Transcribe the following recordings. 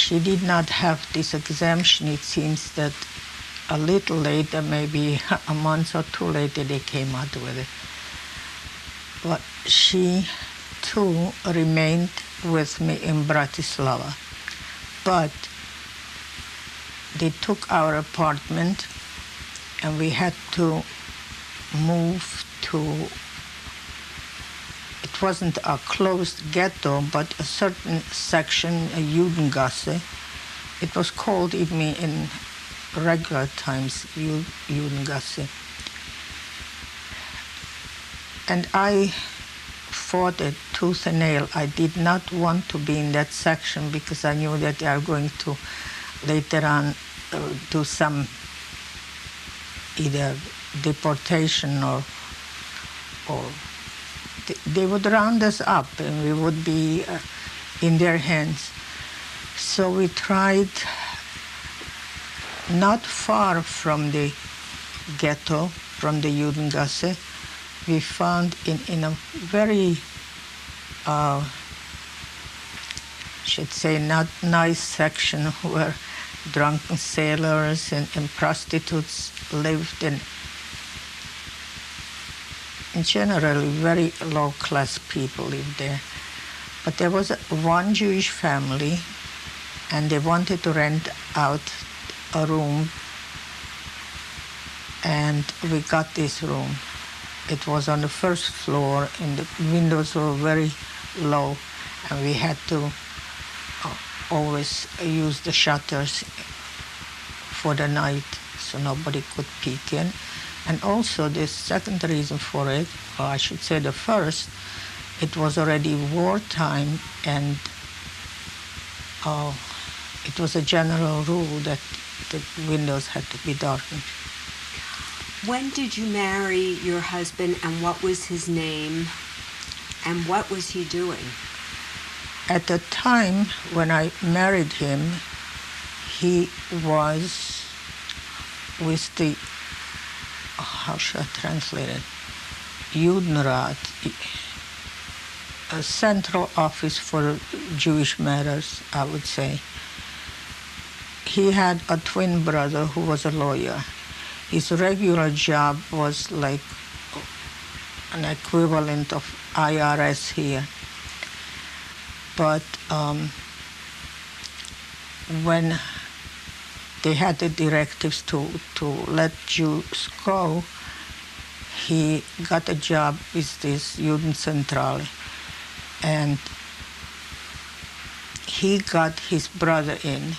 she did not have this exemption. It seems that a little later, maybe a month or two later, they came out with it. But she, too, remained with me in Bratislava. But they took our apartment, and we had to move to, it wasn't a closed ghetto, but a certain section, a Judengasse. It was called even in regular times, Judengasse. And I fought it tooth and nail. I did not want to be in that section because I knew that they are going to later on do some either deportation or they would round us up and we would be in their hands. So we tried not far from the ghetto, from the Judengasse. We found in a very, should say, not nice section where drunken sailors and prostitutes lived, and generally very low-class people lived there. But there was one Jewish family, and they wanted to rent out a room, and we got this room. It was on the first floor, and the windows were very low, and we had to always use the shutters for the night so nobody could peek in. And also the second reason for it, or I should say the first, it was already wartime, and it was a general rule that the windows had to be darkened. When did you marry your husband, and what was his name, and what was he doing? At the time when I married him, he was with the, how should I translate it? Judenrat, a central office for Jewish matters, I would say. He had a twin brother who was a lawyer. His regular job was like an equivalent of IRS here. But when they had the directives to let Jews go, he got a job with this Judenzentrale. And he got his brother in,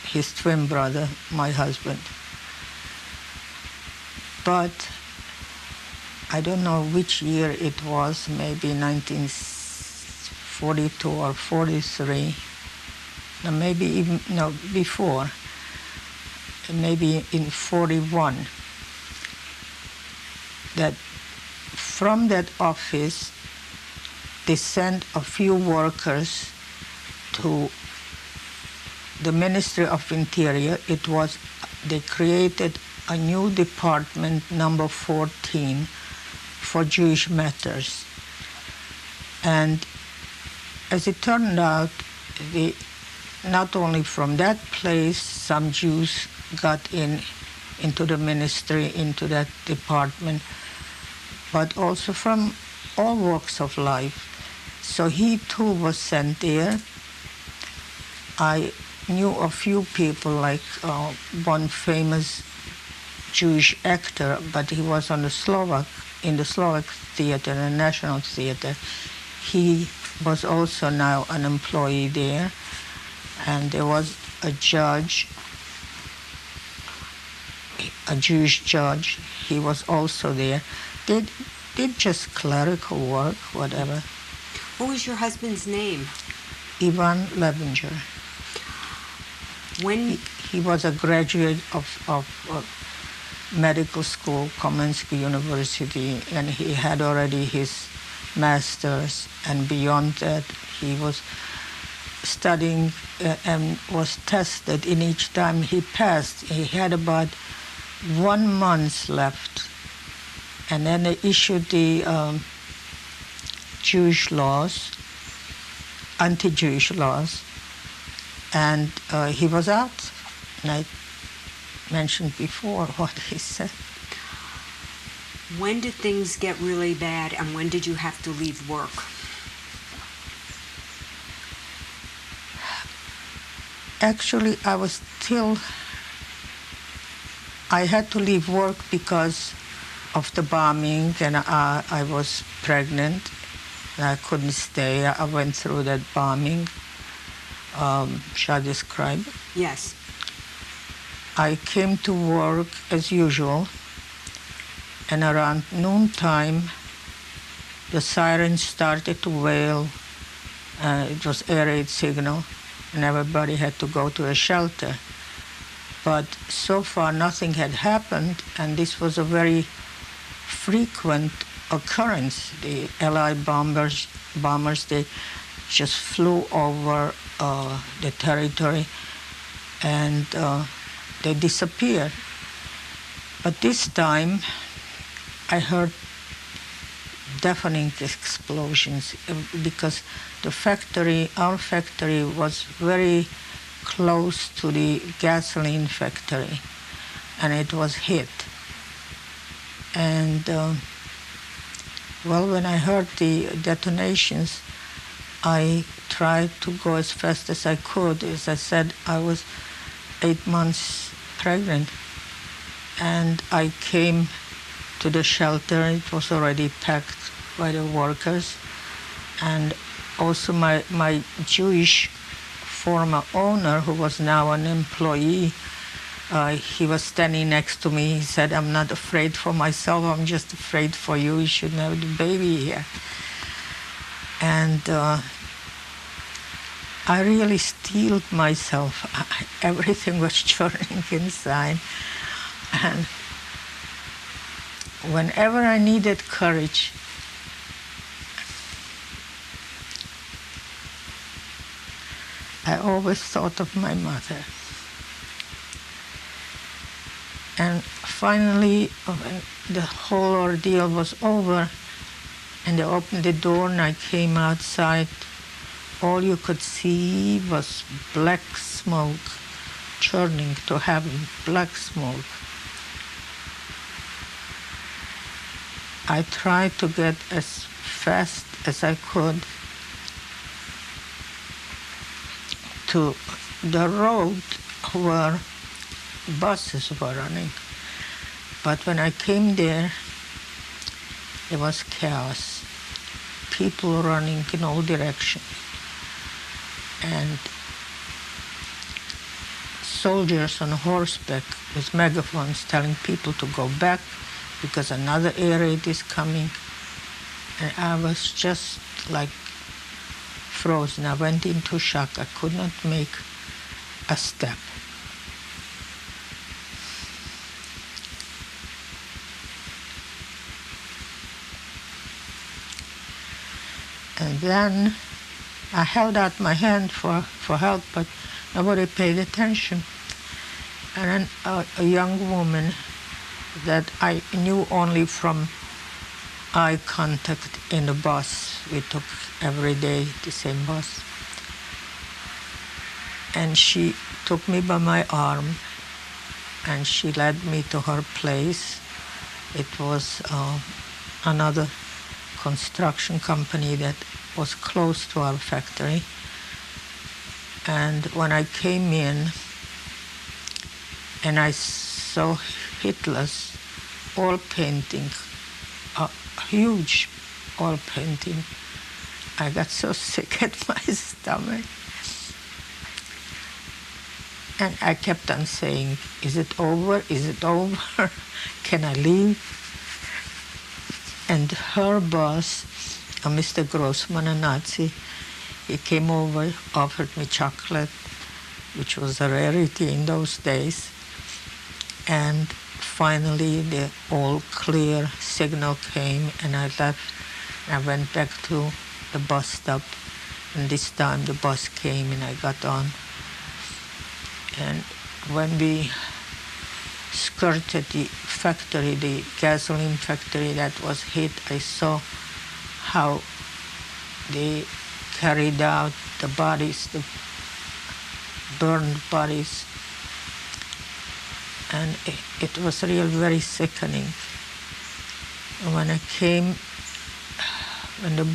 his twin brother, my husband. But I don't know which year it was, maybe 1942 or 43, no, maybe even, no, before, maybe in 41, that from that office, they sent a few workers to the Ministry of Interior. It was, they created a new department, number 14, for Jewish matters. And as it turned out, not only from that place, some Jews got into the ministry, into that department, but also from all walks of life. So he too was sent there. I knew a few people, like one famous Jewish actor, but he was in the Slovak theater, the National Theater. He was also now an employee there, and there was a judge, a Jewish judge. He was also there. They did just clerical work, whatever. What was your husband's name? Ivan Levinger. When he was a graduate of medical school, Kamensky University, and he had already his master's, and beyond that he was studying and was tested. In each time he passed, he had about 1 month left, and then they issued the Jewish laws, anti-Jewish laws, And he was out, and I mentioned before what he said. When did things get really bad, and when did you have to leave work? Actually, I had to leave work because of the bombing, and I was pregnant, and I couldn't stay. I went through that bombing. Shall I describe? Yes. I came to work as usual, and around noontime, the sirens started to wail. It was air raid signal, and everybody had to go to a shelter. But so far, nothing had happened, and this was a very frequent occurrence. The Allied bombers, they just flew over the territory, and they disappeared. But this time, I heard deafening explosions because our factory was very close to the gasoline factory, and it was hit. And when I heard the detonations, I tried to go as fast as I could. As I said, I was 8 months pregnant, and I came to the shelter. It was already packed by the workers, and also my Jewish former owner, who was now an employee, he was standing next to me. He said, "I'm not afraid for myself, I'm just afraid for you. You shouldn't have the baby here." And I really steeled myself. Everything was churning inside. And whenever I needed courage, I always thought of my mother. And finally, when the whole ordeal was over, and they opened the door and I came outside, all you could see was black smoke, churning to heaven, black smoke. I tried to get as fast as I could to the road where buses were running. But when I came there was chaos. People running in all directions. And soldiers on horseback with megaphones telling people to go back because another air raid is coming. And I was just like frozen. I went into shock. I could not make a step. And then I held out my hand for help, but nobody paid attention. And then a young woman that I knew only from eye contact in the bus. We took every day the same bus. And she took me by my arm and she led me to her place. It was another construction company that was close to our factory. And when I came in and I saw Hitler's oil painting, a huge oil painting, I got so sick at my stomach. And I kept on saying, "Is it over? Is it over? Can I leave?" And her boss, Mr. Grossman, a Nazi, he came over, offered me chocolate, which was a rarity in those days. And finally, the all clear signal came, and I left. I went back to the bus stop, and this time the bus came, and I got on. And when we skirted the factory, the gasoline factory that was hit, I saw how they carried out the bodies, the burned bodies. And it was really very sickening. When I came, when the